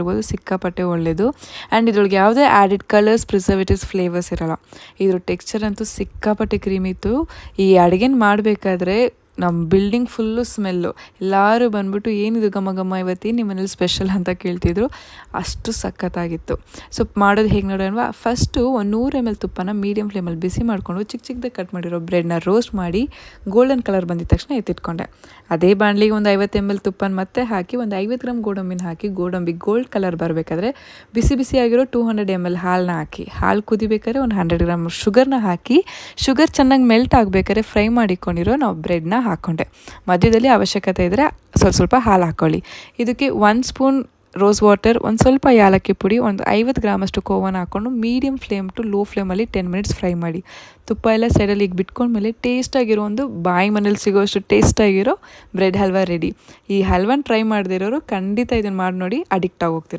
ಇರ್ಬೋದು, ಸಿಕ್ಕಾಪಟ್ಟೆ ಒಳ್ಳೆಯದು. ಆ್ಯಂಡ್ ಇದ್ರೊಳಗೆ ಯಾವುದೇ ಆ್ಯಡೆಡ್ ಕಲರ್ಸ್, ಪ್ರಿಸರ್ವೇಟಿವ್ಸ್, ಫ್ಲೇವರ್ಸ್ ಇರೋಲ್ಲ. ಇದ್ರ ಟೆಕ್ಸ್ಚರ್ ಅಂತೂ ಸಿಕ್ಕಾಪಟ್ಟೆ ಕ್ರೀಮ್ ಇತ್ತು. ಈ ಅಡುಗೆನ ಮಾಡಬೇಕಾದ್ರೆ ನಮ್ಮ ಬಿಲ್ಡಿಂಗ್ ಫುಲ್ಲು ಸ್ಮೆಲ್ಲು. ಎಲ್ಲರೂ ಬಂದ್ಬಿಟ್ಟು ಏನಿದು ಘಮ ಘಮ ಇವತ್ತೇನು ನಿಮ್ಮ ಮನೇಲಿ ಸ್ಪೆಷಲ್ ಅಂತ ಕೇಳ್ತಿದ್ರು. ಅಷ್ಟು ಸಖತ್ತಾಗಿತ್ತು. ಸೊ ಮಾಡೋದು ಹೇಗೆ ನೋಡೋಣ. ಫಸ್ಟು ಒಂದು 100 ml ತುಪ್ಪನ ಮೀಡಿಯಮ್ ಫ್ಲೇಮಲ್ಲಿ ಬಿಸಿ ಮಾಡಿಕೊಂಡು ಚಿಕ್ಕದಾಗಿ ಕಟ್ ಮಾಡಿರೋ ಬ್ರೆಡ್ನ ರೋಸ್ಟ್ ಮಾಡಿ ಗೋಲ್ಡನ್ ಕಲರ್ ಬಂದಿದ ತಕ್ಷಣ ಎತ್ತಿಟ್ಕೊಂಡೆ. ಅದೇ ಬಾಣಲಿಗೆ ಒಂದು 50 ml ತುಪ್ಪನ ಮತ್ತೆ ಹಾಕಿ ಒಂದು 50 ಗ್ರಾಮ್ ಗೋಡಂಬಿನ ಹಾಕಿ ಗೋಡಂಬಿ ಗೋಲ್ಡ್ ಕಲರ್ ಬರಬೇಕಾದ್ರೆ ಬಿಸಿ ಬಿಸಿಯಾಗಿರೋ 200 ml ಹಾಲನ್ನ ಹಾಕಿ, ಹಾಲು ಕುದಿಬೇಕಾದ್ರೆ ಒಂದು 100 ಗ್ರಾಮ್ ಶುಗರ್ನ ಹಾಕಿ, ಶುಗರ್ ಚೆನ್ನಾಗಿ ಮೆಲ್ಟ್ ಆಗಬೇಕಾದ್ರೆ ಫ್ರೈ ಮಾಡಿಕೊಂಡಿರೋ ನಾವು ಬ್ರೆಡ್ನ ಹಾಕ್ಕೊಂಡೆ. ಮಧ್ಯದಲ್ಲಿ ಅವಶ್ಯಕತೆ ಇದ್ದರೆ ಸ್ವಲ್ಪ ಹಾಲು ಹಾಕ್ಕೊಳ್ಳಿ. ಇದಕ್ಕೆ 1 ಸ್ಪೂನ್ ರೋಸ್ ವಾಟರ್, ಒಂದು ಸ್ವಲ್ಪ ಏಲಕ್ಕಿ ಪುಡಿ, ಒಂದು 50 ಗ್ರಾಮಷ್ಟು ಕೋವನ ಹಾಕ್ಕೊಂಡು ಮೀಡಿಯಮ್ ಫ್ಲೇಮ್ ಟು ಲೋ ಫ್ಲೇಮಲ್ಲಿ 10 ಮಿನಿಟ್ಸ್ ಫ್ರೈ ಮಾಡಿ. ತುಪ್ಪ ಎಲ್ಲ ಸೈಡಲ್ಲಿ ಈಗ ಬಿಟ್ಕೊಂಡ್ಮೇಲೆ ಟೇಸ್ಟಾಗಿರೋ ಒಂದು ಬಾಯಿ ಮನೇಲಿ ಸಿಗೋಷ್ಟು ಟೇಸ್ಟಾಗಿರೋ ಬ್ರೆಡ್ ಹಲ್ವಾ ರೆಡಿ. ಈ ಹಲ್ವಾನ ಟ್ರೈ ಮಾಡದೇ ಇರೋರು ಖಂಡಿತ ಇದನ್ನು ಮಾಡಿ ನೋಡಿ, ಅಡಿಕ್ಟ್ ಆಗೋಗ್ತೀರ.